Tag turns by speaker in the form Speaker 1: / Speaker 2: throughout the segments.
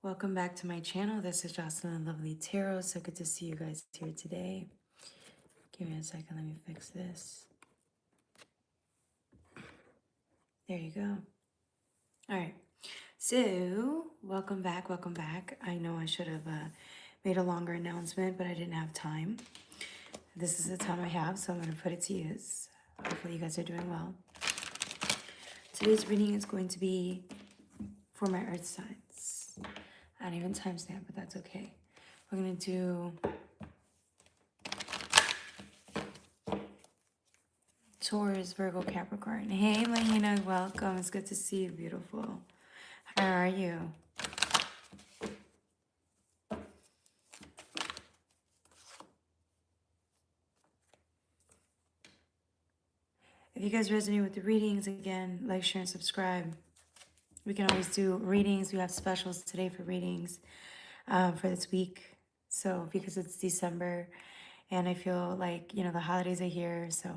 Speaker 1: Welcome back to my channel. This is Jocelyn Lovely Tarot. So good to see you guys here today. Give me a second. Let me fix this. There you go. All right. So welcome back. Welcome back. I know I should have made a longer announcement, but I didn't have time. This is the time I have, so I'm going to put it to use. Hopefully you guys are doing well. Today's reading is going to be for my earth signs. I didn't even timestamp, but that's okay. We're going to do Taurus, Virgo, Capricorn. Hey, Mahina, welcome. It's good to see you, beautiful. How are you? If you guys resonate with the readings, again, like, share, and subscribe. We can always do readings. We have specials today for readings for this week. So because it's December and I feel like, the holidays are here. So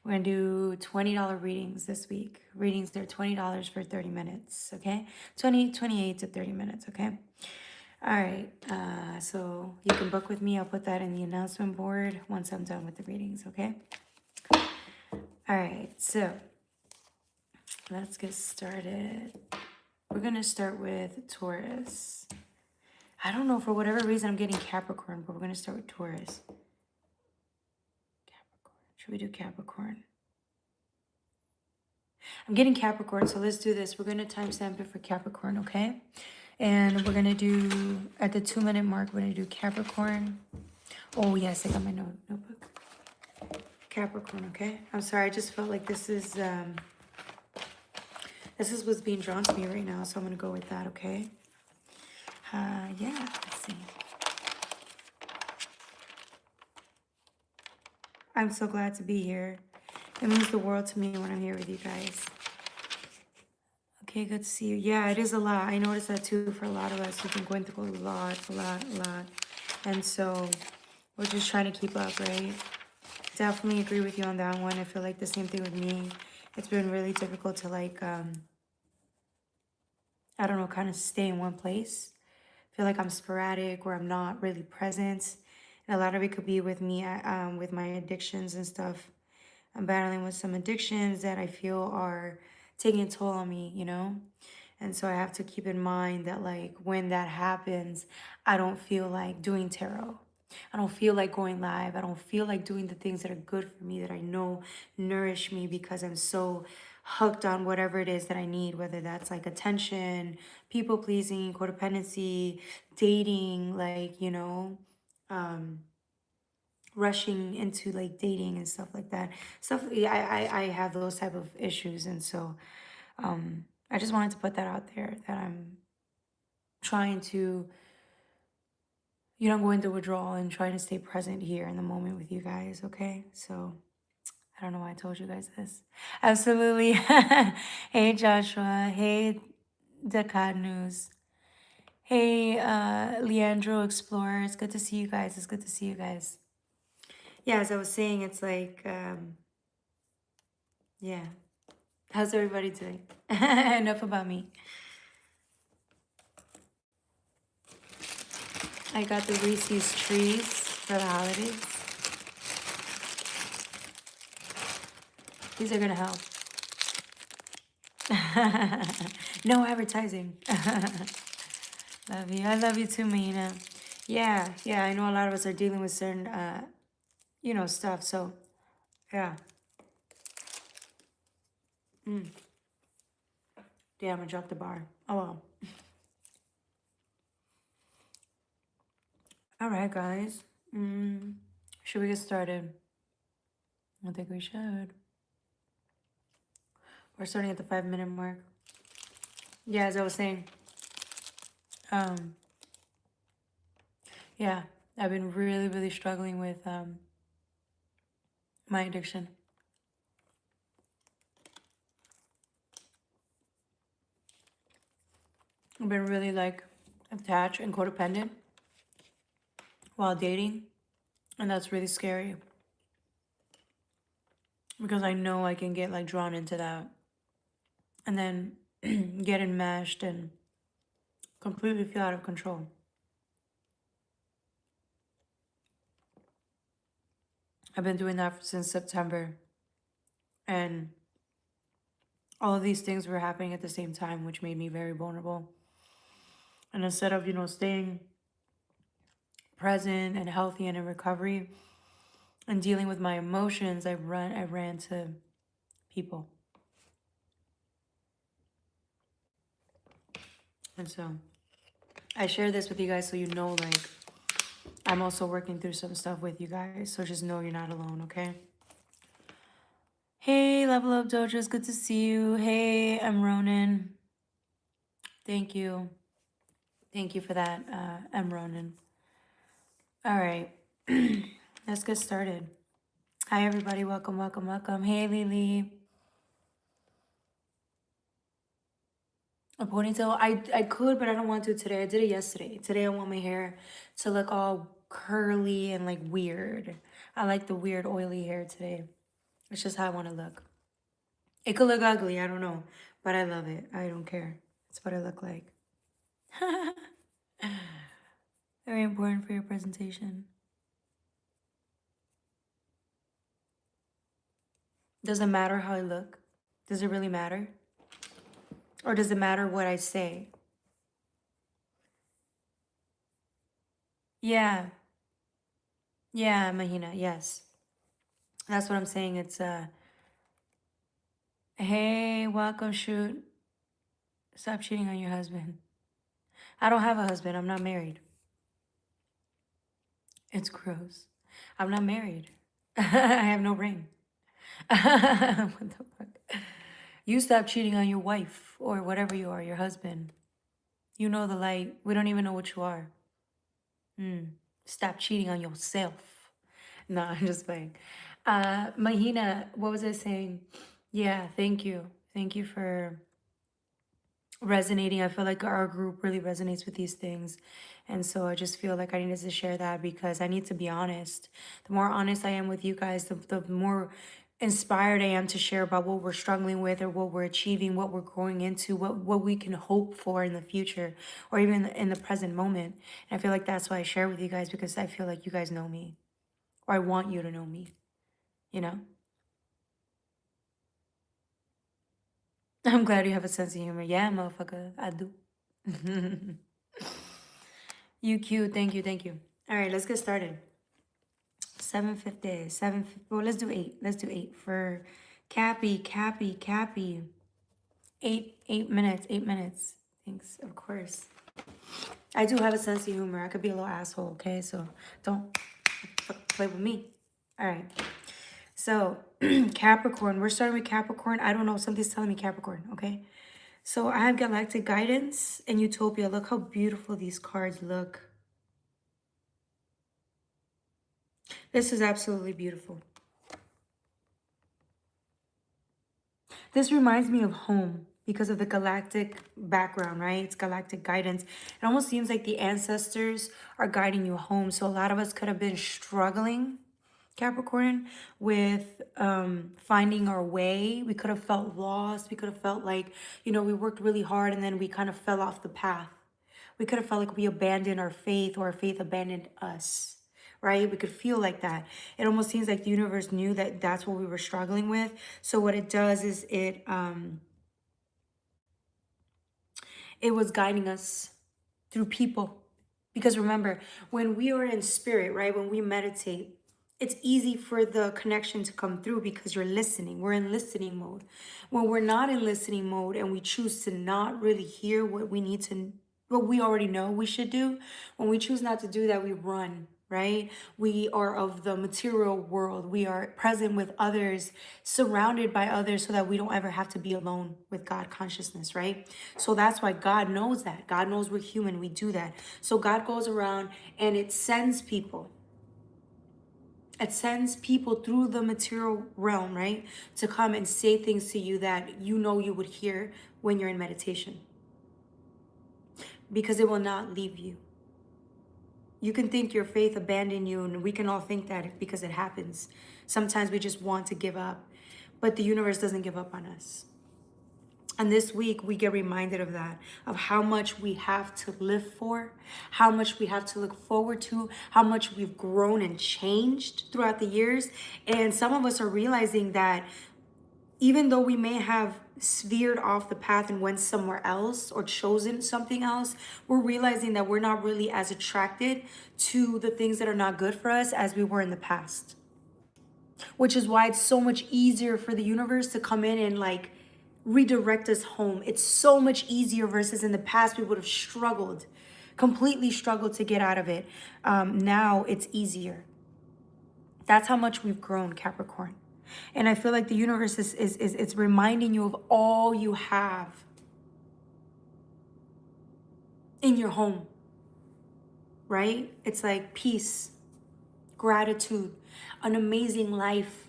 Speaker 1: we're going to do $20 readings this week. Readings are $20 for 30 minutes, okay? 28 to 30 minutes, okay? All right, so you can book with me. I'll put that in the announcement board once I'm done with the readings, okay? All right, so let's get started. We're going to start with Taurus. I don't know, for whatever reason, I'm getting Capricorn, but we're going to start with Taurus. Capricorn. Should we do Capricorn? I'm getting Capricorn, so let's do this. We're going to timestamp it for Capricorn, okay? And we're going to do, at the 2-minute mark, we're going to do Capricorn. Oh, yes, I got my notebook. Capricorn, okay? I'm sorry, I just felt like this is what's being drawn to me right now, so I'm going to go with that, okay? Yeah, let's see. I'm so glad to be here. It means the world to me when I'm here with you guys. Okay, good to see you. Yeah, it is a lot. I noticed that too for a lot of us. We've been going through a lot. And so we're just trying to keep up, right? Definitely agree with you on that one. I feel like the same thing with me. It's been really difficult to I don't know, kind of stay in one place. I feel like I'm sporadic or I'm not really present. And a lot of it could be with me, with my addictions and stuff. I'm battling with some addictions that I feel are taking a toll on me, And so I have to keep in mind that, like, when that happens, I don't feel like doing tarot. I don't feel like going live. I don't feel like doing the things that are good for me, that I know nourish me, because I'm so hooked on whatever it is that I need, whether that's like attention, people pleasing, codependency, dating, rushing into like dating and stuff like that. I have those type of issues, and so I just wanted to put that out there, that I'm trying to, go into withdrawal and trying to stay present here in the moment with you guys, okay? So I don't know why I told you guys this. Absolutely. Hey, Joshua. Hey, Decad News. Hey, Leandro Explorer. It's good to see you guys. It's good to see you guys. Yeah, as I was saying, it's like, yeah. How's everybody doing? Enough about me. I got the Reese's trees for the holidays. These are gonna help. No advertising. Love you. I love you too, Mina. Yeah, I know a lot of us are dealing with certain, stuff. So, yeah. Damn, I dropped the bar. Oh, well. All right, guys. Should we get started? I think we should. We're starting at the 5-minute mark. Yeah, as I was saying, yeah, I've been really, really struggling with my addiction. I've been really attached and codependent while dating, and that's really scary, because I know I can get drawn into that and then get enmeshed and Completely feel out of control. I've been doing that since September. And all of these things were happening at the same time, which made me very vulnerable. And instead of, staying present and healthy and in recovery and dealing with my emotions, I ran to people. And so I share this with you guys so you know, like, I'm also working through some stuff with you guys. So just know you're not alone, okay? Hey, Level Up Dojo, it's good to see you. Hey, I'm Ronan. Thank you. Thank you for that, M. Ronan. All right, let's get started. Hi, everybody. Welcome, welcome, welcome. Hey, Lily. A ponytail? I could, but I don't want to today. I did it yesterday. Today, I want my hair to look all curly and like weird. I like the weird oily hair today. It's just how I want to look. It could look ugly. I don't know, but I love it. I don't care. It's what I look like. Very important for your presentation. Does it matter how I look? Does it really matter? Or does it matter what I say? Yeah. Yeah, Mahina, yes. That's what I'm saying. It's hey, welcome, shoot. Stop cheating on your husband. I don't have a husband. I'm not married. It's gross. I'm not married. I have no ring. What the fuck? You stop cheating on your wife or whatever you are, your husband. You know the light. We don't even know what you are. Stop cheating on yourself. No, I'm just playing. Mahina, what was I saying? Yeah, thank you. Thank you for resonating. I feel like our group really resonates with these things. And so I just feel like I needed to share that because I need to be honest. The more honest I am with you guys, the more inspired I am to share about what we're struggling with or what we're achieving, what we're growing into, what we can hope for in the future or even in the present moment. And I feel like that's why I share with you guys because I feel like you guys know me or I want you to know me, you know? I'm glad you have a sense of humor. Yeah, motherfucker, I do. You cute. Thank you. Thank you. All right, let's get started. 7:50. Well, let's do 8. Let's do 8 for Cappy. 8 minutes. 8 minutes. Thanks. Of course. I do have a sense of humor. I could be a little asshole, okay? So don't play with me. All right. So Capricorn. We're starting with Capricorn. I don't know. Something's telling me Capricorn, okay? So I have Galactic Guidance and Utopia. Look how beautiful these cards look. This is absolutely beautiful. This reminds me of home because of the galactic background, right? It's galactic guidance. It almost seems like the ancestors are guiding you home. So a lot of us could have been struggling, Capricorn, with finding our way. We could have felt lost. We could have felt like, we worked really hard and then we kind of fell off the path. We could have felt like we abandoned our faith or our faith abandoned us, right? We could feel like that. It almost seems like the universe knew that that's what we were struggling with. So what it does is it was guiding us through people. Because remember, when we are in spirit, right, when we meditate, it's easy for the connection to come through because you're listening. We're in listening mode. When we're not in listening mode and we choose to not really hear what we already know we should do, when we choose not to do that, we run, right? We are of the material world. We are present with others, surrounded by others so that we don't ever have to be alone with God consciousness, right? So that's why God knows that. God knows we're human. We do that. So God goes around and it sends people. It sends people through the material realm, right? To come and say things to you that you know you would hear when you're in meditation. Because it will not leave you. You can think your faith abandoned you, and we can all think that because it happens. Sometimes we just want to give up, but the universe doesn't give up on us. And this week, we get reminded of that, of how much we have to live for, how much we have to look forward to, how much we've grown and changed throughout the years. And some of us are realizing that even though we may have veered off the path and went somewhere else or chosen something else, we're realizing that we're not really as attracted to the things that are not good for us as we were in the past. Which is why it's so much easier for the universe to come in and like redirect us home. It's so much easier versus in the past we would have struggled, completely struggled to get out of it. Now it's easier. That's how much we've grown, Capricorn. And I feel like the universe is it's reminding you of all you have in your home, right? It's like peace, gratitude, an amazing life,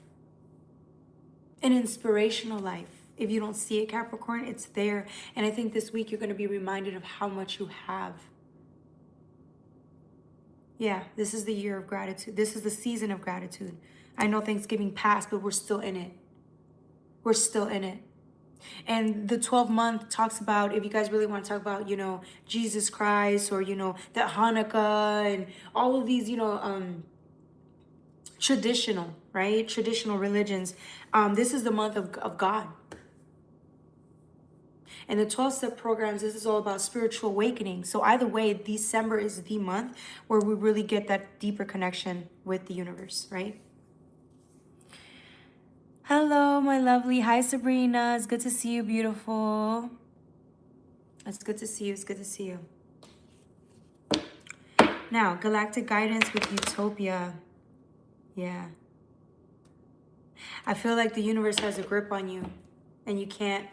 Speaker 1: an inspirational life. If you don't see it, Capricorn, it's there. And I think this week you're going to be reminded of how much you have. Yeah, this is the year of gratitude. This is the season of gratitude. I know Thanksgiving passed, but we're still in it. We're still in it. And the 12-month talks about, if you guys really want to talk about, you know, Jesus Christ, or, you know, that Hanukkah and all of these, you know, traditional, right? Traditional religions. This is the month of God. And the 12-step programs, this is all about spiritual awakening. So either way, December is the month where we really get that deeper connection with the universe, right? Hello, my lovely. Hi, Sabrina. It's good to see you, beautiful. It's good to see you. It's good to see you. Now, galactic guidance with Utopia. Yeah. I feel like the universe has a grip on you and you can't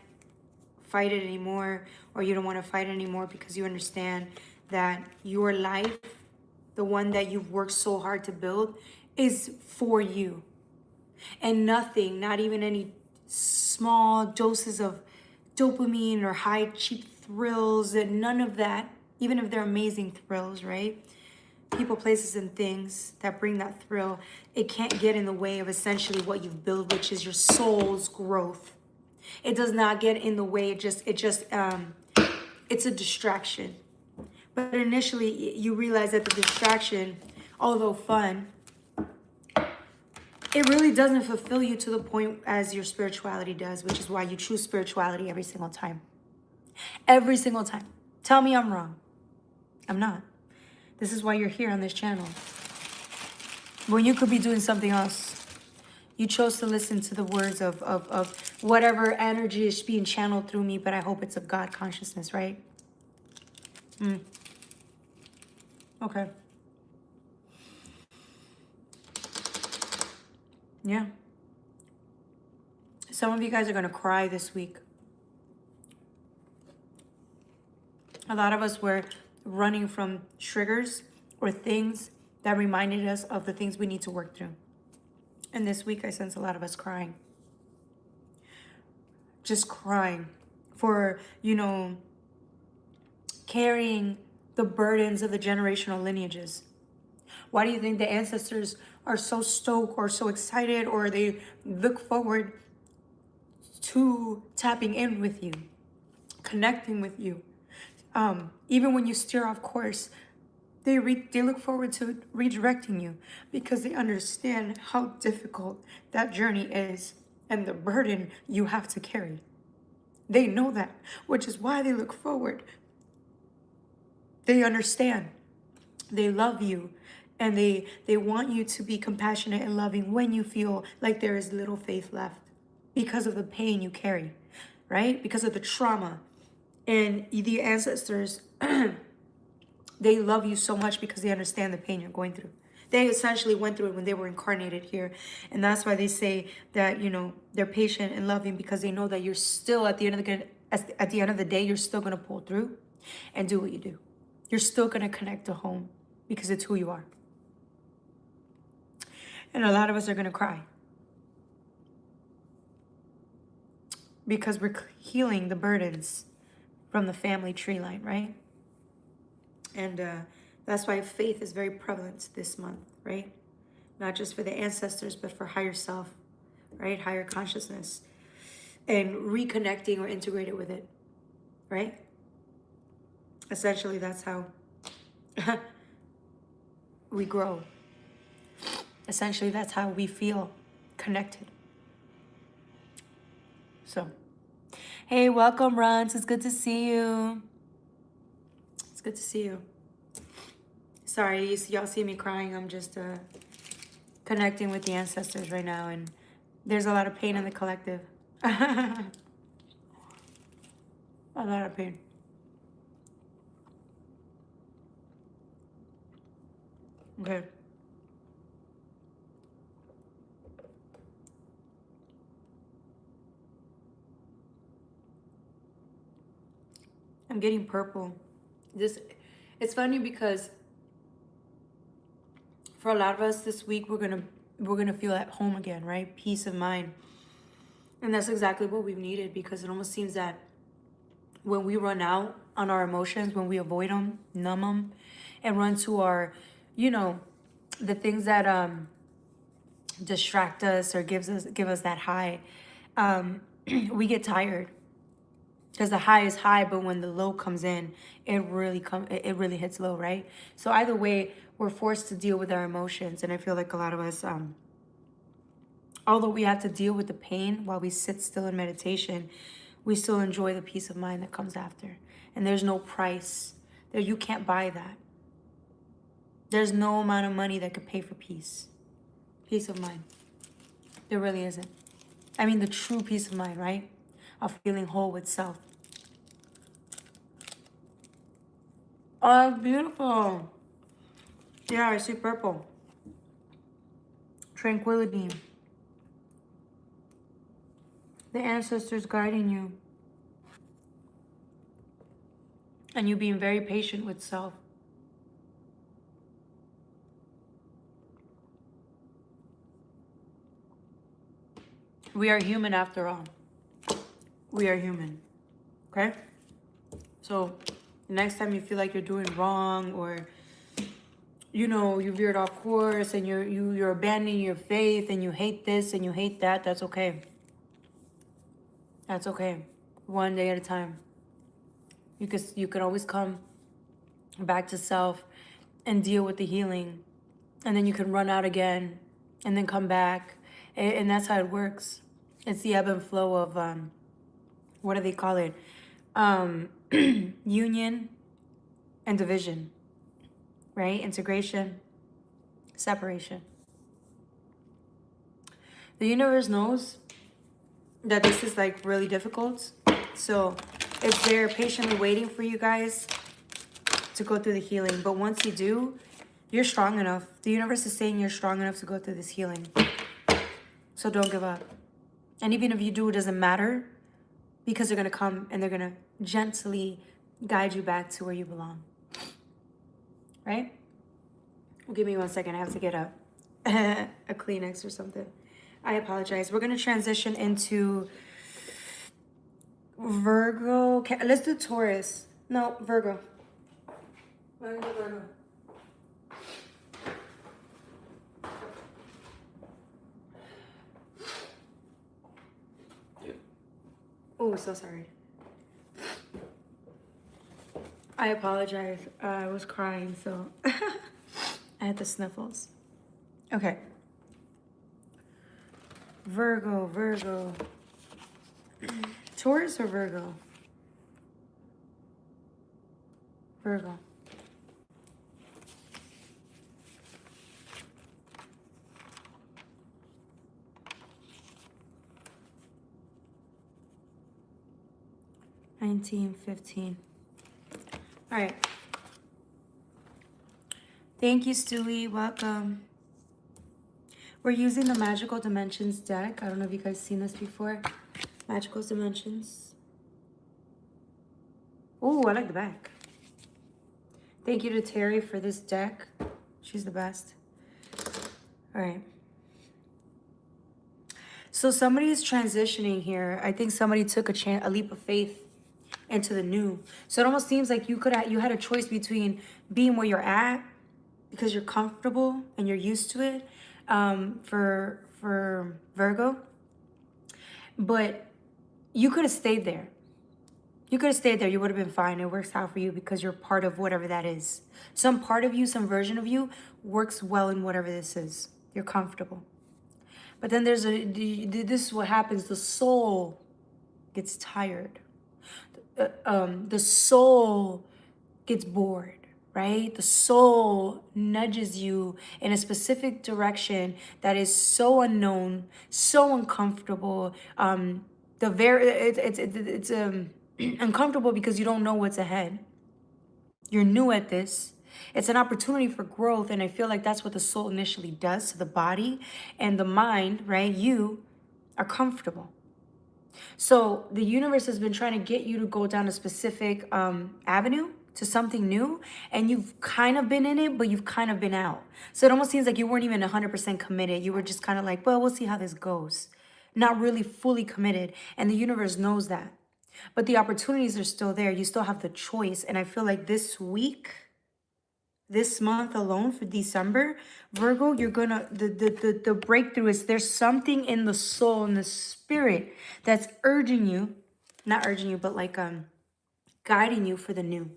Speaker 1: fight it anymore, or you don't want to fight it anymore because you understand that your life, the one that you've worked so hard to build, is for you. And nothing, not even any small doses of dopamine or high cheap thrills, and none of that, even if they're amazing thrills, right? People, places, and things that bring that thrill, it can't get in the way of essentially what you've built, which is your soul's growth. It does not get in the way. It's a distraction. But initially, you realize that the distraction, although fun, it really doesn't fulfill you to the point as your spirituality does, which is why you choose spirituality every single time. Every single time. Tell me I'm wrong. I'm not. This is why you're here on this channel. When you could be doing something else. You chose to listen to the words of whatever energy is being channeled through me, but I hope it's of God consciousness, right? Okay. Yeah. Some of you guys are going to cry this week. A lot of us were running from triggers or things that reminded us of the things we need to work through. And this week, I sense a lot of us crying. Just crying for, you know, carrying the burdens of the generational lineages. Why do you think the ancestors are so stoked or so excited, or they look forward to tapping in with you, connecting with you? Even when you steer off course, they look forward to redirecting you because they understand how difficult that journey is and the burden you have to carry. They know that, which is why they look forward. They understand. They love you, and they want you to be compassionate and loving when you feel like there is little faith left because of the pain you carry, right? Because of the trauma. And the ancestors, they love you so much because they understand the pain you're going through. They essentially went through it when they were incarnated here. And that's why they say that, you know, they're patient and loving, because they know that you're still at the end of the day, you're still going to pull through and do what you do. You're still going to connect to home because it's who you are. And a lot of us are going to cry because we're healing the burdens from the family tree line, right? And that's why faith is very prevalent this month, right? Not just for the ancestors, but for higher self, right? Higher consciousness. and reconnecting or integrated with it, right? Essentially, that's how we grow. Essentially, that's how we feel connected. So, hey, welcome, Runs. It's good to see you. It's good to see you. Sorry, y'all see me crying. I'm just connecting with the ancestors right now, and there's a lot of pain in the collective. A lot of pain. Okay. I'm getting purple. It's funny because for a lot of us this week we're gonna feel at home again, right? Peace of mind. And that's exactly what we've needed, because it almost seems that when we run out on our emotions, when we avoid them, numb them, and run to our, the things that distract us or give us that high, we get tired. Because the high is high, but when the low comes in, it really hits low, right? So either way, we're forced to deal with our emotions, and I feel like a lot of us, although we have to deal with the pain while we sit still in meditation, we still enjoy the peace of mind that comes after. And there's no price there. You can't buy that. There's no amount of money that could pay for peace of mind. There really isn't. I mean, the true peace of mind, right? Of feeling whole with self. Oh, beautiful. Yeah, I see purple. Tranquility. The ancestors guiding you. And you being very patient with self. We are human after all. We are human. Okay? So the next time you feel like you're doing wrong, or you veered off course and you're abandoning your faith and you hate this and you hate that, that's okay. That's okay. One day at a time. You could always come back to self and deal with the healing, and then you can run out again and then come back, and that's how it works. It's the ebb and flow of what do they call it, union and division, right? Integration, separation. The universe knows that this is like really difficult, so it's there patiently waiting for you guys to go through the healing. But once you do, you're strong enough. The universe is saying you're strong enough to go through this healing. So don't give up. And even if you do, it doesn't matter, because they're going to come and they're going to gently guide you back to where you belong. Right? Well, give me 1 second. I have to get a Kleenex or something. I apologize. We're going to transition into Virgo. Okay, let's do Taurus. No, Virgo. Let me do Virgo. Oh, so sorry. I apologize. I was crying, so I had the sniffles. Okay. Virgo. Taurus or Virgo? Virgo. $19.15. All right. Thank you, Stewie. Welcome. We're using the Magical Dimensions deck. I don't know if you guys seen this before. Magical Dimensions. Oh, I like the back. Thank you to Terry for this deck. She's the best. All right. So somebody is transitioning here. I think somebody took a leap of faith into the new. So it almost seems like you had a choice between being where you're at because you're comfortable and you're used to it, for Virgo, but you could have stayed there. You could have stayed there. You would have been fine. It works out for you because you're part of whatever that is. Some part of you, some version of you works well in whatever this is. You're comfortable. But then this is what happens. The soul gets tired. The soul gets bored, right? The soul nudges you in a specific direction that is so unknown, so uncomfortable. It's uncomfortable because you don't know what's ahead. You're new at this. It's an opportunity for growth, and I feel like that's what the soul initially does to the body and the mind, right? You are comfortable. So the universe has been trying to get you to go down a specific avenue to something new, and you've kind of been in it, but you've kind of been out. So it almost seems like you weren't even 100% committed. You were just kind of like, well, we'll see how this goes. Not really fully committed, and the universe knows that. But the opportunities are still there. You still have the choice, and I feel like this week, this month alone for December, Virgo, you're gonna the breakthrough is there's something in the soul and the spirit that's urging you, not urging you, but like guiding you for the new.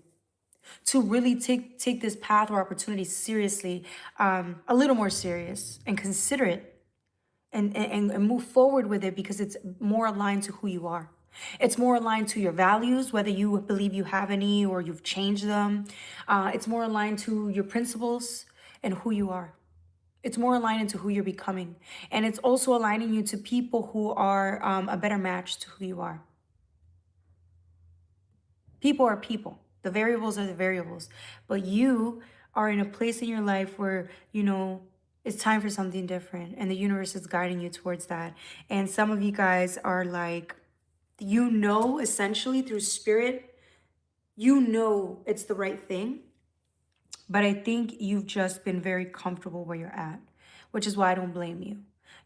Speaker 1: To really take this path or opportunity seriously, a little more serious and consider it and move forward with it because it's more aligned to who you are. It's more aligned to your values, whether you believe you have any or you've changed them. It's more aligned to your principles and who you are. It's more aligned into who you're becoming. And it's also aligning you to people who are a better match to who you are. People are people. The variables are the variables. But you are in a place in your life where, it's time for something different. And the universe is guiding you towards that. And some of you guys are like, essentially through spirit, it's the right thing. But I think you've just been very comfortable where you're at, which is why I don't blame you.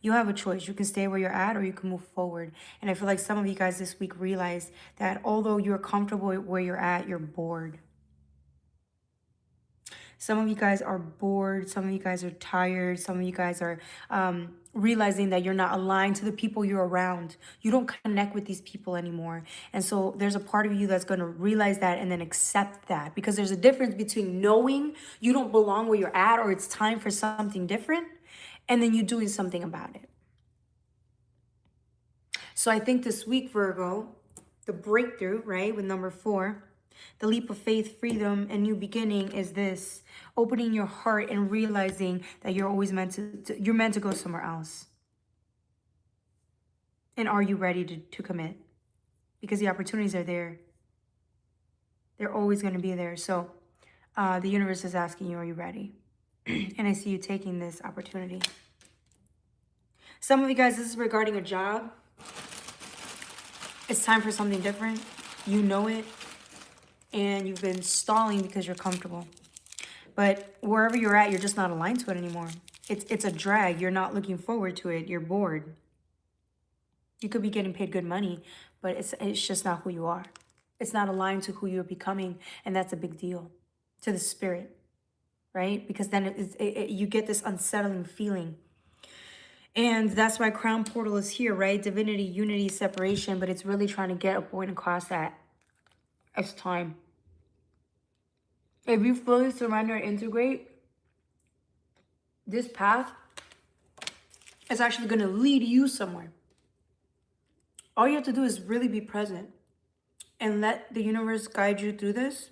Speaker 1: You have a choice. You can stay where you're at or you can move forward. And I feel like some of you guys this week realized that although you're comfortable where you're at, you're bored. Some of you guys are bored. Some of you guys are tired. Some of you guys are realizing that you're not aligned to the people you're around. You don't connect with these people anymore. And so there's a part of you that's going to realize that and then accept that, because there's a difference between knowing you don't belong where you're at or it's time for something different and then you doing something about it. So I think this week, Virgo, the breakthrough, right, with number 4, the leap of faith, freedom, and new beginning is this: opening your heart and realizing that you're always meant to go somewhere else. And are you ready to commit? Because the opportunities are there. They're always going to be there. So the universe is asking you, are you ready? And I see you taking this opportunity. Some of you guys, this is regarding a job. It's time for something different. You know it. And you've been stalling because you're comfortable. But wherever you're at, you're just not aligned to it anymore. It's a drag. You're not looking forward to it. You're bored. You could be getting paid good money, but it's just not who you are. It's not aligned to who you're becoming, and that's a big deal to the spirit, right? Because then you get this unsettling feeling. And that's why Crown Portal is here, right? Divinity, unity, separation, but it's really trying to get a point across that it's time. If you fully surrender and integrate, this path is actually going to lead you somewhere. All you have to do is really be present and let the universe guide you through this,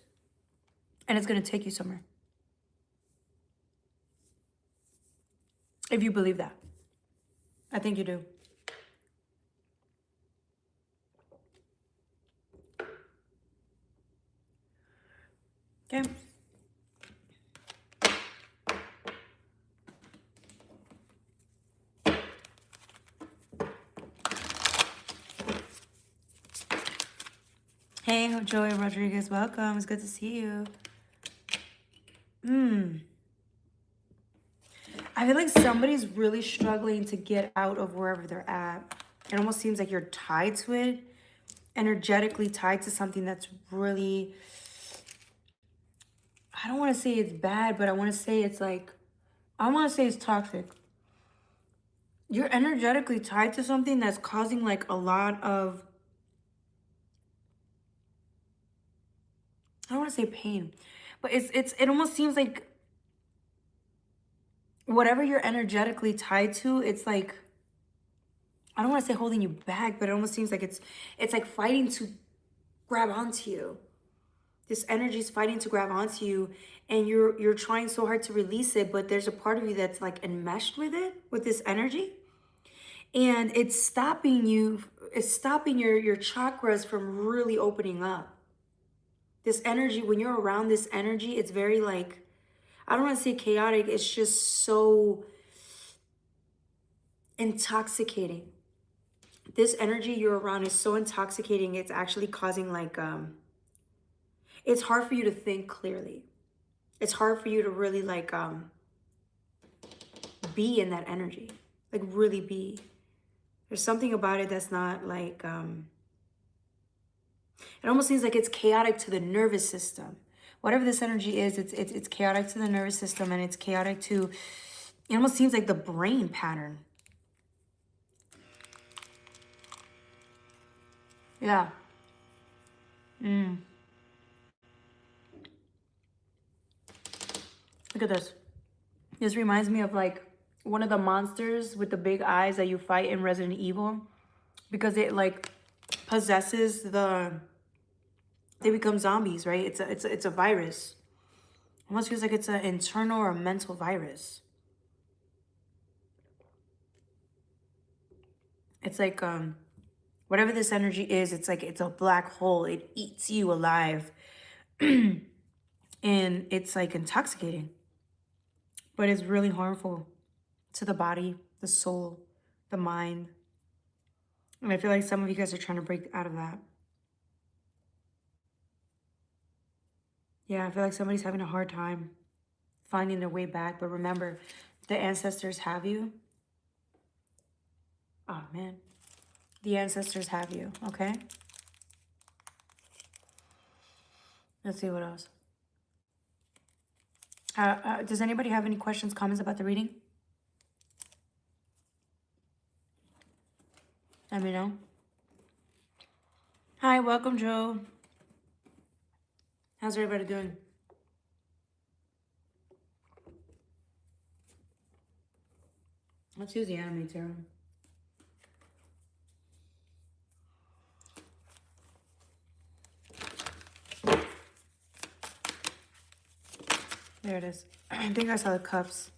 Speaker 1: and it's going to take you somewhere. If you believe that. I think you do. Okay. Hey, Joey Rodriguez, welcome. It's good to see you. I feel like somebody's really struggling to get out of wherever they're at. It almost seems like you're tied to it, energetically tied to something that's really, I don't want to say it's bad, but I want to say it's like, I want to say it's toxic. You're energetically tied to something that's causing like a lot of want to say pain, but it almost seems like whatever you're energetically tied to, it's like, I don't want to say holding you back, but it almost seems like it's like fighting to grab onto you. This energy is fighting to grab onto you, and you're trying so hard to release it, but there's a part of you that's like enmeshed with it, with this energy. And it's stopping you, it's stopping your chakras from really opening up. This energy, when you're around this energy, it's very like, I don't want to say chaotic, it's just so intoxicating. This energy you're around is so intoxicating, it's actually causing like, it's hard for you to think clearly. It's hard for you to really like be in that energy, like really be. There's something about it that's not like, it almost seems like it's chaotic to the nervous system. Whatever this energy is, it's chaotic to the nervous system, and it's chaotic to, it almost seems like the brain pattern. Yeah. Look at this. This reminds me of like one of the monsters with the big eyes that you fight in Resident Evil, because it like possesses they become zombies, right? It's a virus. Almost feels like it's an internal or mental virus. It's like whatever this energy is, it's like it's a black hole. It eats you alive. And it's like intoxicating. But it's really harmful to the body, the soul, the mind. And I feel like some of you guys are trying to break out of that. Yeah, I feel like somebody's having a hard time finding their way back. But remember, the ancestors have you. Oh, man. The ancestors have you, okay? Let's see what else. Does anybody have any questions, comments about the reading? Let me know. Hi, welcome, Joe. How's everybody doing? Let's use the anime tarot. There it is. I think I saw the cups.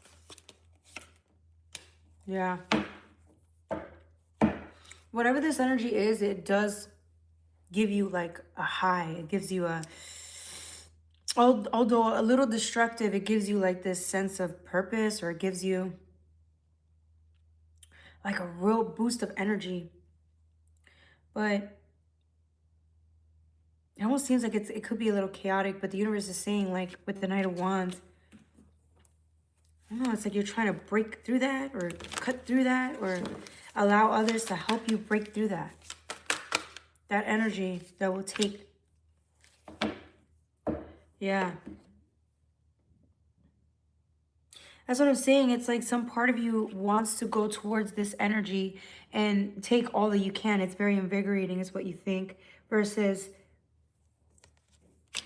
Speaker 1: Yeah. Whatever this energy is, it does give you like a high. It gives you a, although a little destructive, it gives you like this sense of purpose, or it gives you like a real boost of energy. But it almost seems like it could be a little chaotic, but the universe is saying, like with the Knight of Wands, I don't know, it's like you're trying to break through that, or cut through that, or allow others to help you break through that. That energy that will take, yeah. That's what I'm saying. It's like some part of you wants to go towards this energy and take all that you can. It's very invigorating is what you think, versus,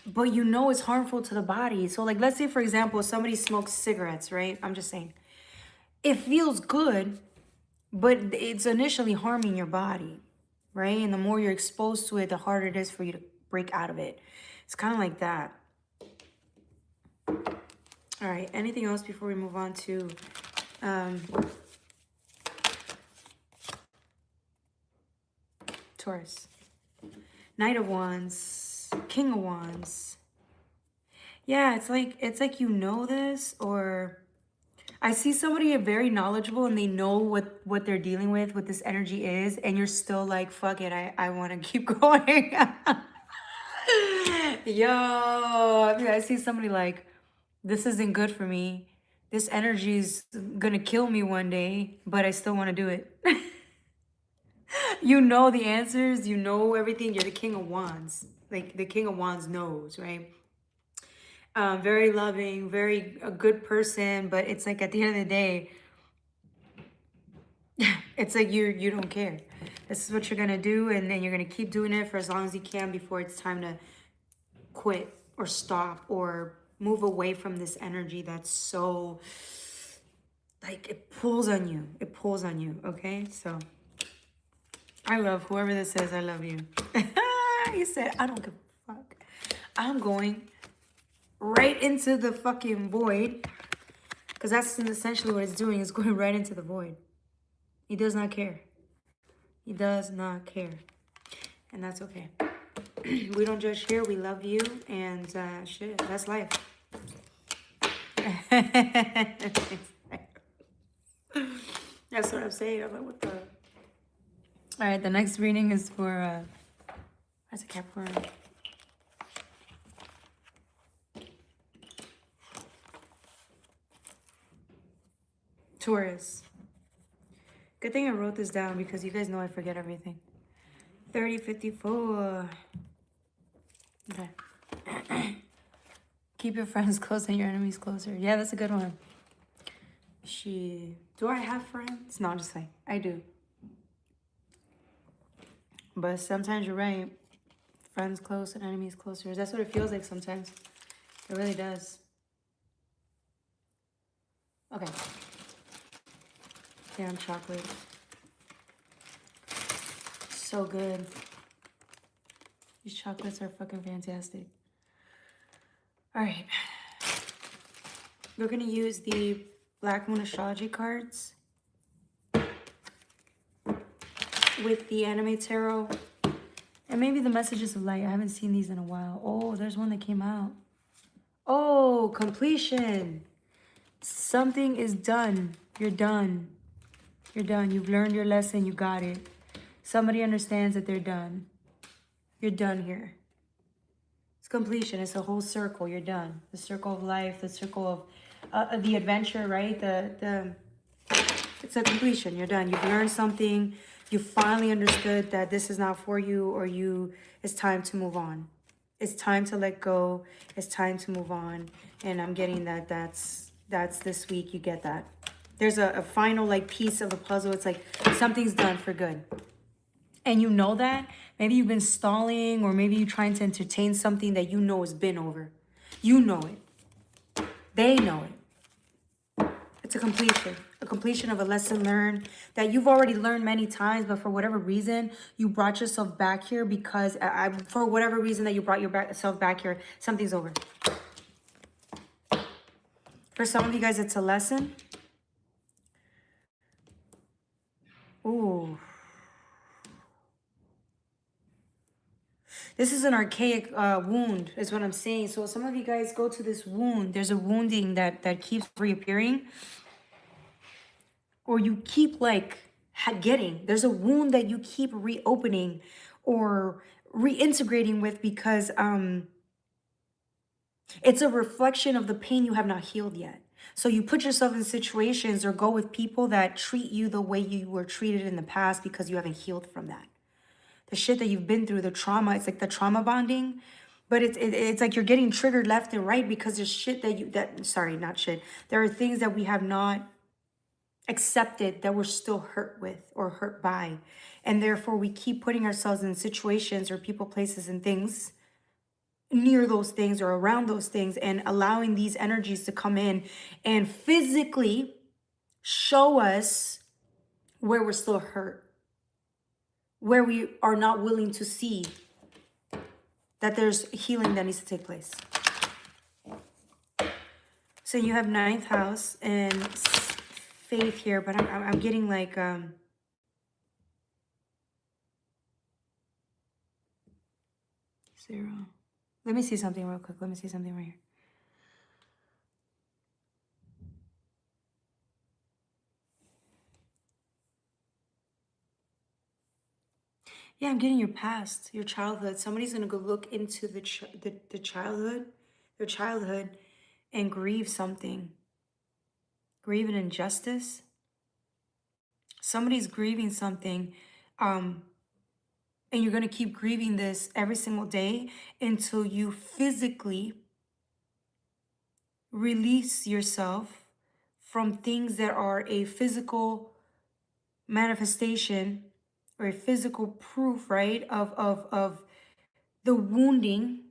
Speaker 1: but you know it's harmful to the body. So like, let's say, for example, somebody smokes cigarettes, right? I'm just saying. It feels good, but it's initially harming your body, right? And the more you're exposed to it, the harder it is for you to break out of it. It's kind of like that. All right, anything else before we move on to Taurus? Knight of Wands, King of Wands. Yeah, it's like you know this, or I see somebody very knowledgeable and they know what they're dealing with, what this energy is, and you're still like, fuck it, I want to keep going. Yo, I see somebody like, this isn't good for me. This energy is gonna kill me one day, but I still want to do it. You know the answers, you know everything. You're the King of Wands. Like the King of Wands knows, right? Very loving, very a good person, but it's like at the end of the day, it's like you don't care. This is what you're gonna do, and then you're gonna keep doing it for as long as you can before it's time to quit. or stop or move away from this energy that's so, like, it pulls on you. It pulls on you, okay? So I love whoever this is. I love you. He said, I don't give a fuck. I'm going right into the fucking void, because that's essentially what it's doing. It's going right into the void. He does not care. He does not care. And that's okay. We don't judge here. We love you. And shit, that's life. That's what I'm saying. I'm like, what the? All right, the next reading is for, that's a Capricorn. Taurus. Good thing I wrote this down because you guys know I forget everything. 3054. Okay. Keep your friends close and your enemies closer. Yeah, that's a good one. Do I have friends? No, I'm just saying. I do. But sometimes you're right. Friends close and enemies closer. That's what it feels like sometimes. It really does. Okay. Damn chocolate. So good. These chocolates are fucking fantastic. All right. We're going to use the Black Moon Astrology cards with the Anime Tarot. And maybe the Messages of Light. I haven't seen these in a while. Oh, there's one that came out. Oh, completion. Something is done. You're done. You're done. You've learned your lesson. You got it. Somebody understands that they're done. You're done here. It's completion. It's a whole circle. You're done. The circle of life. The circle of the adventure, right? It's a completion. You're done. You've learned something. You finally understood that this is not for you, or it's time to move on. It's time to let go. It's time to move on. And I'm getting that's this week. You get that. There's a final like piece of the puzzle. It's like something's done for good. And you know that. Maybe you've been stalling, or maybe you're trying to entertain something that you know has been over. You know it. They know it. It's a completion of a lesson learned that you've already learned many times, but for whatever reason, you brought yourself back here because for whatever reason that you brought yourself back here, something's over. For some of you guys, it's a lesson. Ooh. This is an archaic wound, is what I'm saying. So some of you guys go to this wound. There's a wounding that keeps reappearing. Or you keep like getting. There's a wound that you keep reopening or reintegrating with because it's a reflection of the pain you have not healed yet. So you put yourself in situations or go with people that treat you the way you were treated in the past because you haven't healed from that. The shit that you've been through, the trauma, it's like the trauma bonding. But it's like you're getting triggered left and right because there's shit there are things that we have not accepted that we're still hurt with or hurt by. And therefore we keep putting ourselves in situations or people, places, and things near those things or around those things, and allowing these energies to come in and physically show us where we're still hurt, where we are not willing to see that there's healing that needs to take place. So you have 9th house and faith here, but I'm getting like 0. Let me see something real quick. Let me see something right here. Yeah, I'm getting your past, your childhood. Somebody's gonna go look into the childhood, their childhood, and grieve something. Grieve an injustice. Somebody's grieving something, and you're gonna keep grieving this every single day until you physically release yourself from things that are a physical manifestation or a physical proof, right, of the wounding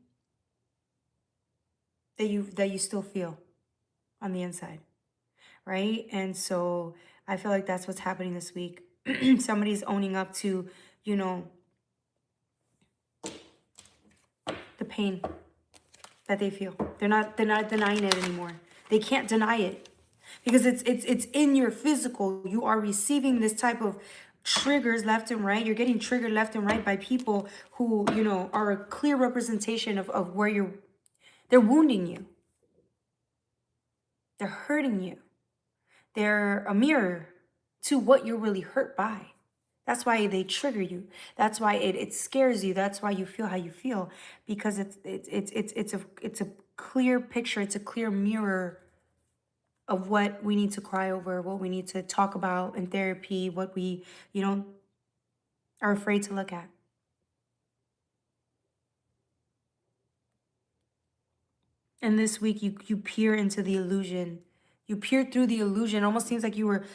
Speaker 1: that you still feel on the inside, right? And so I feel like that's what's happening this week. Somebody's owning up to, you know, the pain that they feel. They're not denying it anymore. They can't deny it because it's in your physical. You are receiving this type of triggers left and right. You're getting triggered left and right by people who, you know, are a clear representation of where they're wounding you. They're hurting you. They're a mirror to what you're really hurt by. That's why they trigger you. That's why it scares you. That's why you feel how you feel, because it's a clear picture. It's a clear mirror of what we need to cry over, what we need to talk about in therapy, what we, you know, are afraid to look at. And this week you peer into the illusion. You peered through the illusion. It almost seems like you were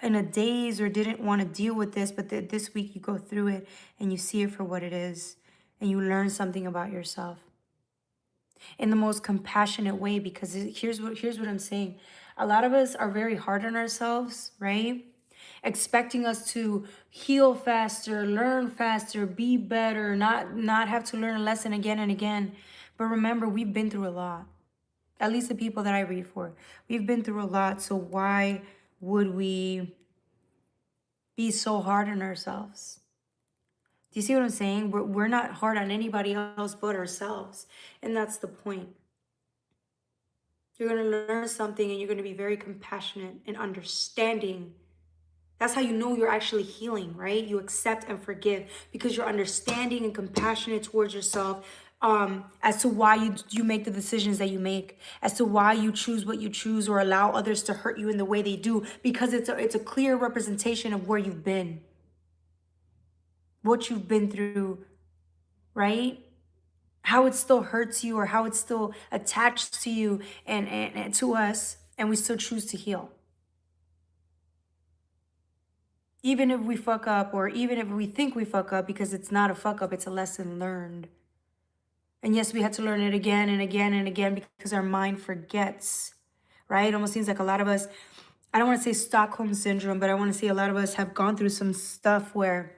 Speaker 1: in a daze or didn't want to deal with this, but this week you go through it and you see it for what it is, and you learn something about yourself in the most compassionate way. Because here's what I'm saying. A lot of us are very hard on ourselves, right? Expecting us to heal faster, learn faster, be better, not have to learn a lesson again and again. But remember, we've been through a lot. At least the people that I read for. We've been through a lot, so why would we be so hard on ourselves? Do you see what I'm saying? We're not hard on anybody else but ourselves. And that's the point. You're going to learn something and you're going to be very compassionate and understanding. That's how you know you're actually healing, right? You accept and forgive because you're understanding and compassionate towards yourself, as to why you make the decisions that you make, as to why you choose what you choose or allow others to hurt you in the way they do, because it's a clear representation of where you've been, what you've been through, right? How it still hurts you or how it's still attached to you and to us, and we still choose to heal. Even if we fuck up, or even if we think we fuck up, because it's not a fuck up, it's a lesson learned. And yes, we had to learn it again and again and again because our mind forgets, right? It almost seems like a lot of us, I don't want to say Stockholm syndrome, but I want to say a lot of us have gone through some stuff where,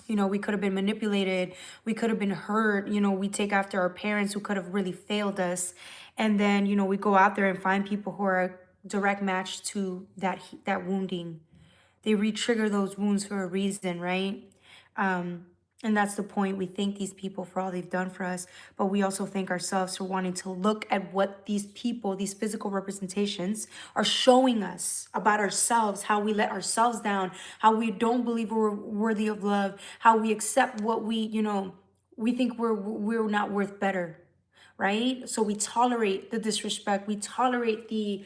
Speaker 1: you know, we could have been manipulated. We could have been hurt. You know, we take after our parents who could have really failed us. And then, you know, we go out there and find people who are a direct match to that wounding. They re-trigger those wounds for a reason, right? And that's the point. We thank these people for all they've done for us, but we also thank ourselves for wanting to look at what these people, these physical representations, are showing us about ourselves, how we let ourselves down, how we don't believe we're worthy of love, how we accept what we, you know, we think we're not worth better, right? So we tolerate the disrespect, we tolerate the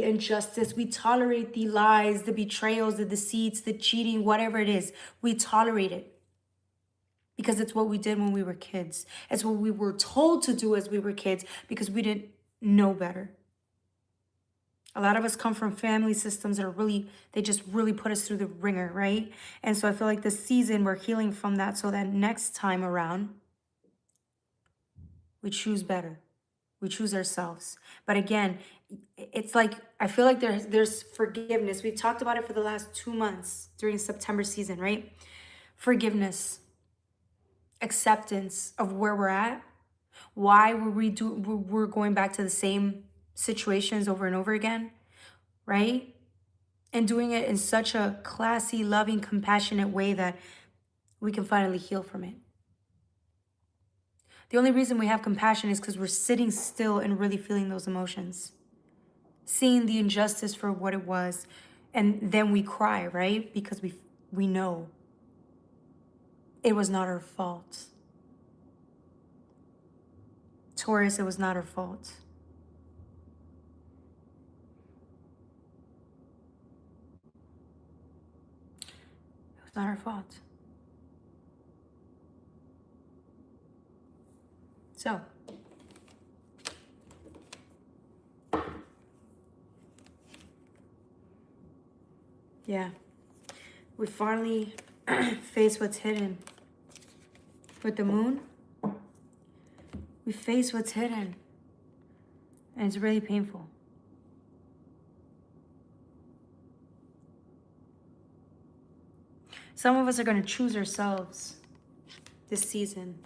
Speaker 1: injustice, we tolerate the lies, the betrayals, the deceits, the cheating, whatever it is, we tolerate it. Because it's what we did when we were kids. It's what we were told to do as we were kids because we didn't know better. A lot of us come from family systems that are really, they just really put us through the ringer, right? And so I feel like this season we're healing from that so that next time around, we choose better. We choose ourselves. But again, it's like, I feel like there's forgiveness. We've talked about it for the last 2 months during September season, right? Forgiveness. Acceptance of where we're at, why we're going back to the same situations over and over again, right? And doing it in such a classy, loving, compassionate way that we can finally heal from it. The only reason we have compassion is because we're sitting still and really feeling those emotions, seeing the injustice for what it was, and then we cry, right? Because we know it was not our fault. Taurus, it was not her fault. It was not her fault. So, yeah, we finally face what's hidden. With the moon, we face what's hidden. And it's really painful. Some of us are going to choose ourselves this season.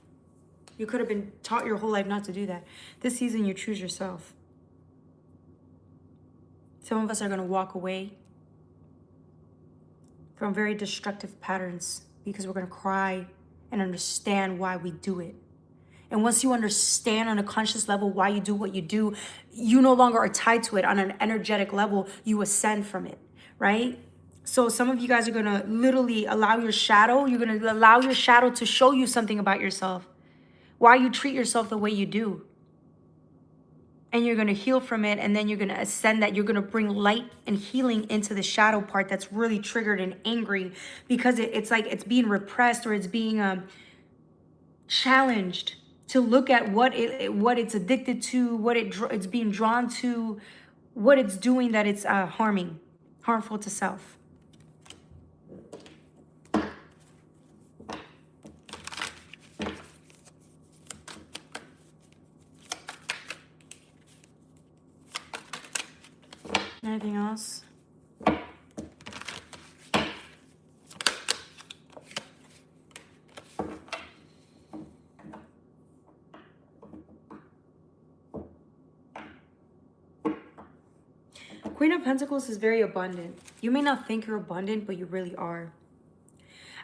Speaker 1: You could have been taught your whole life not to do that. This season, you choose yourself. Some of us are going to walk away from very destructive patterns because we're going to cry and understand why we do it. And once you understand on a conscious level why you do what you do, you no longer are tied to it on an energetic level. You ascend from it, right? So some of you guys are going to literally allow your shadow, you're going to allow your shadow to show you something about yourself, why you treat yourself the way you do. And you're going to heal from it, and then you're going to ascend that. You're going to bring light and healing into the shadow part that's really triggered and angry because it's like it's being repressed or it's being challenged to look at what it's addicted to, what it's being drawn to, what it's doing that it's harmful to self. Anything else? Queen of Pentacles is very abundant. You may not think you're abundant, but you really are.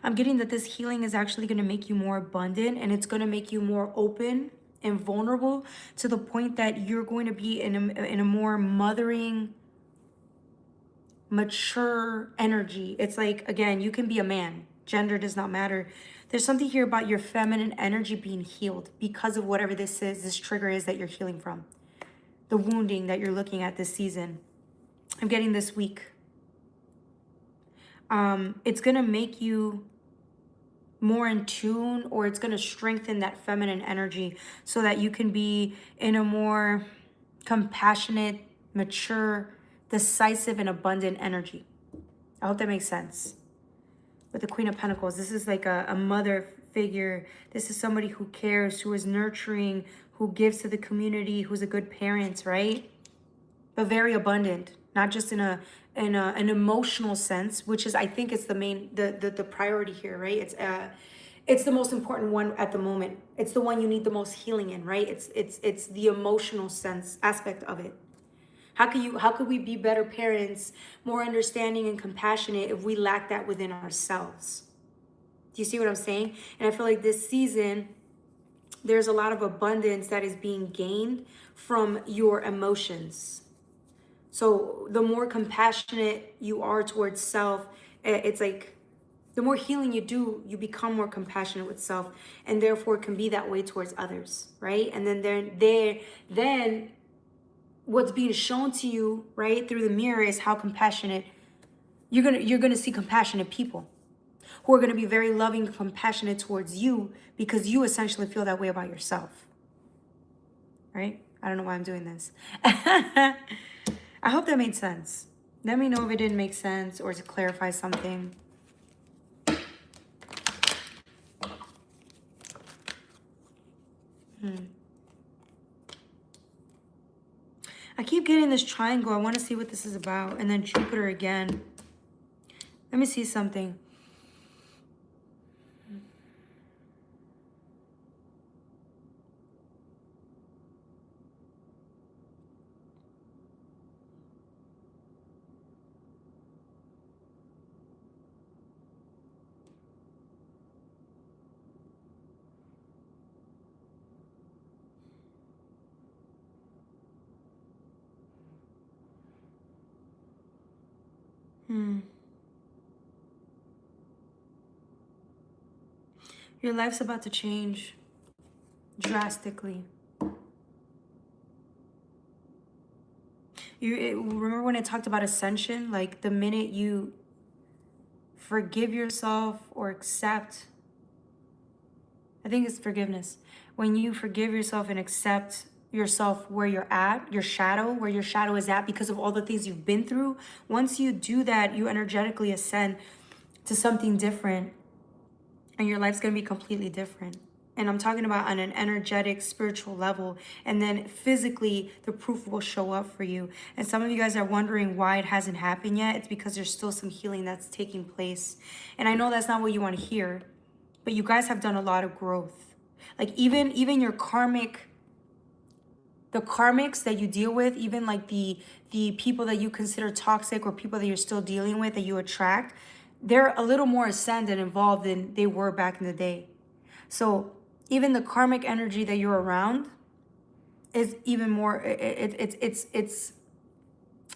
Speaker 1: I'm getting that this healing is actually going to make you more abundant, and it's going to make you more open and vulnerable to the point that you're going to be in a more mothering, mature energy. It's like, again, you can be a man. Gender does not matter. There's something here about your feminine energy being healed because of whatever this is, this trigger is that you're healing from. The wounding that you're looking at this season. I'm getting this week. It's going to make you more in tune, or it's going to strengthen that feminine energy so that you can be in a more compassionate, mature, decisive, and abundant energy. I hope that makes sense. With the Queen of Pentacles, this is like a mother figure. This is somebody who cares, who is nurturing, who gives to the community, who's a good parent, right? But very abundant, not just in an emotional sense, which is, I think, it's the main, the priority here, right? It's the most important one at the moment. It's the one you need the most healing in, right? It's the emotional sense aspect of it. How could we be better parents, more understanding and compassionate if we lack that within ourselves? Do you see what I'm saying? And I feel like this season, there's a lot of abundance that is being gained from your emotions. So the more compassionate you are towards self, it's like the more healing you do, you become more compassionate with self, and therefore can be that way towards others, right? And then what's being shown to you, right, through the mirror is how compassionate you're gonna see compassionate people who are gonna be very loving and compassionate towards you because you essentially feel that way about yourself, right? I don't know why I'm doing this. I hope that made sense. Let me know if it didn't make sense or to clarify something. I keep getting this triangle. I want to see what this is about. And then Jupiter again. Let me see something. Your life's about to change drastically. Remember when I talked about ascension? Like the minute you forgive yourself or accept, I think it's forgiveness. When you forgive yourself and accept yourself where you're at, where your shadow is at because of all the things you've been through, once you do that, you energetically ascend to something different, and your life's going to be completely different. And I'm talking about on an energetic, spiritual level. And then physically, the proof will show up for you. And some of you guys are wondering why it hasn't happened yet. It's because there's still some healing that's taking place. And I know that's not what you want to hear, but you guys have done a lot of growth. Like even your the karmics that you deal with, even like the people that you consider toxic or people that you're still dealing with that you attract, they're a little more ascended, involved than they were back in the day. So even the karmic energy that you're around is even more, it's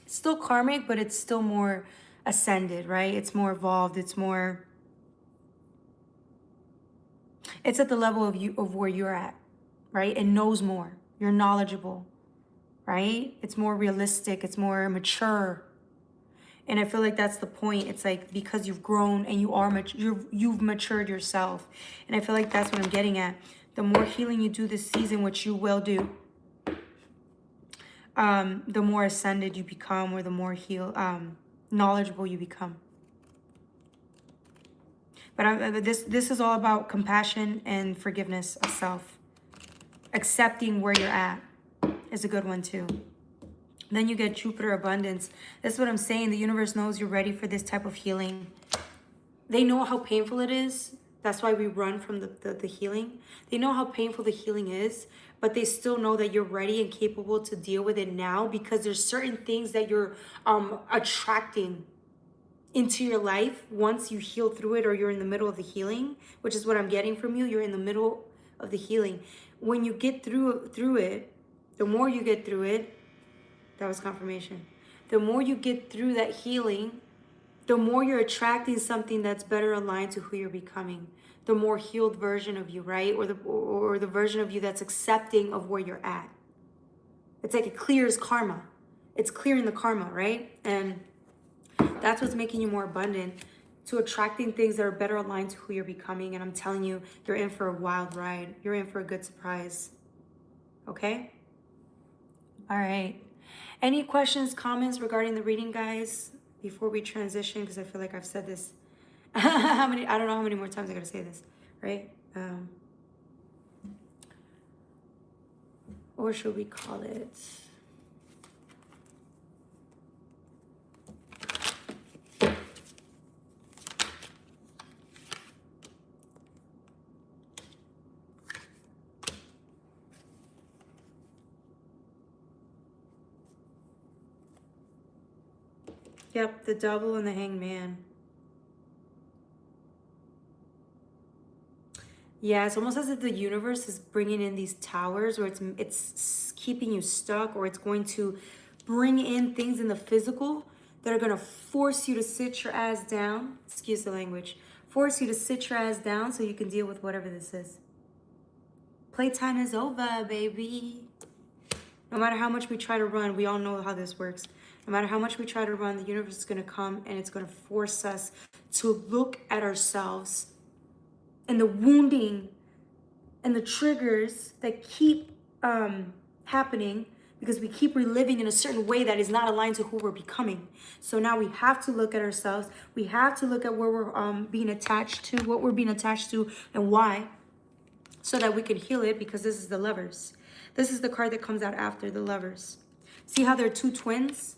Speaker 1: still karmic, but it's still more ascended, right? It's more evolved. It's at the level of where you're at, right? It knows more. You're knowledgeable, right? It's more realistic. It's more mature. And I feel like that's the point. It's like because you've grown and you've matured yourself. And I feel like that's what I'm getting at. The more healing you do this season, which you will do, the more ascended you become, or the more knowledgeable you become. But this is all about compassion and forgiveness of self. Accepting where you're at is a good one too. Then you get Jupiter abundance. That's what I'm saying. The universe knows you're ready for this type of healing. They know how painful it is. That's why we run from the healing. They know how painful the healing is, but they still know that you're ready and capable to deal with it now, because there's certain things that you're attracting into your life once you heal through it, or you're in the middle of the healing, which is what I'm getting from you. You're in the middle of the healing. When you get through it, the more you get through it, that was confirmation. The more you get through that healing, the more you're attracting something that's better aligned to who you're becoming. The more healed version of you, right? Or the version of you that's accepting of where you're at. It's like it clears karma. It's clearing the karma, right? And that's what's making you more abundant, to attracting things that are better aligned to who you're becoming. And I'm telling you, you're in for a wild ride. You're in for a good surprise. Okay? All right. Any questions, comments regarding the reading, guys, before we transition? Because I feel like I've said this. I don't know how many more times I gotta say this, right? Or should we call it? Yep, the Devil and the Hanged Man. Yeah, it's almost as if the universe is bringing in these towers, or it's keeping you stuck, or it's going to bring in things in the physical that are going to force you to sit your ass down. Excuse the language. Force you to sit your ass down so you can deal with whatever this is. Playtime is over, baby. No matter how much we try to run, we all know how this works. No matter how much we try to run, the universe is going to come and it's going to force us to look at ourselves and the wounding and the triggers that keep happening, because we keep reliving in a certain way that is not aligned to who we're becoming. So now we have to look at ourselves. We have to look at where we're being attached to, what we're being attached to, and why, so that we can heal it, because this is the Lovers. This is the card that comes out after the Lovers. See how they're two twins?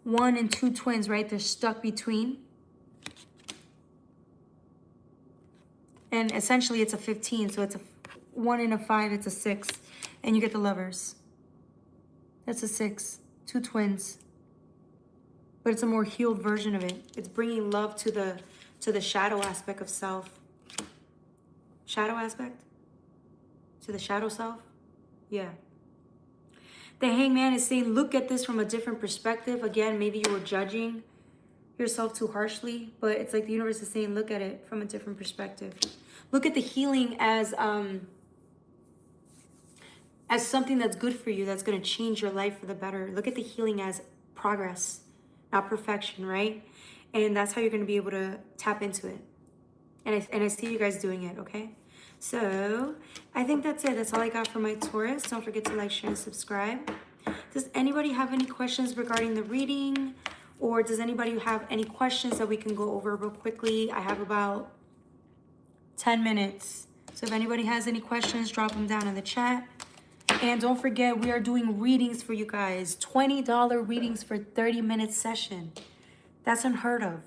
Speaker 1: 1 and 2 twins, right? They're stuck between. And essentially it's a 15, so it's a 1 and a 5, it's a 6. And you get the Lovers. That's a 6, 2 twins. But it's a more healed version of it. It's bringing love to the shadow aspect of self. Shadow aspect? To the shadow self? Yeah. The Hanged Man is saying, look at this from a different perspective. Again, maybe you were judging yourself too harshly, but it's like the universe is saying, look at it from a different perspective. Look at the healing as something that's good for you, that's going to change your life for the better. Look at the healing as progress, not perfection, right? And that's how you're going to be able to tap into it. And I see you guys doing it, okay? So I think that's it. That's all I got for my Taurus. Don't forget to like, share, and subscribe. Does anybody have any questions regarding the reading? Or does anybody have any questions that we can go over real quickly? I have about 10 minutes So if anybody has any questions, drop them down in the chat. And don't forget, we are doing readings for you guys. $20 readings for 30-minute session. That's unheard of.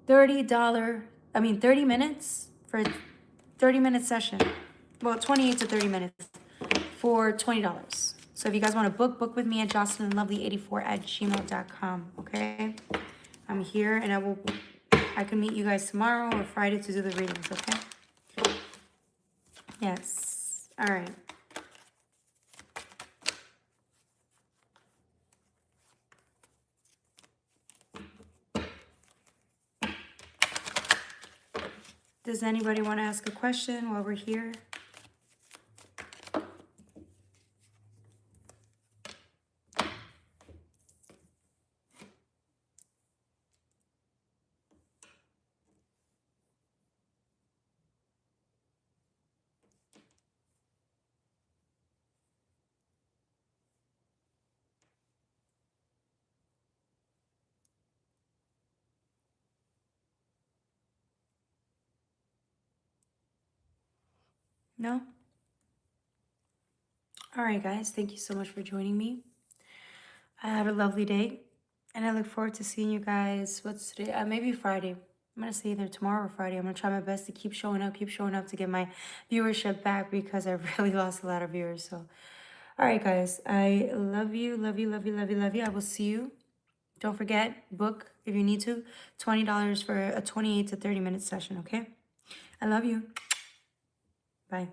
Speaker 1: $30 minutes for a 30-minute session. Well, 28 to 30 minutes for $20. So if you guys want to book with me at jocelynlovely84@gmail.com. Okay? I'm here, and I can meet you guys tomorrow or Friday to do the readings, okay? Yes. All right. Does anybody want to ask a question while we're here? No? All right, guys. Thank you so much for joining me. Have a lovely day. And I look forward to seeing you guys. What's today? Maybe Friday. I'm going to say either tomorrow or Friday. I'm going to try my best to keep showing up to get my viewership back because I really lost a lot of viewers. So, all right, guys. I love you, love you, love you, love you, love you. I will see you. Don't forget, book if you need to. $20 for a 28 to 30-minute session, okay? I love you.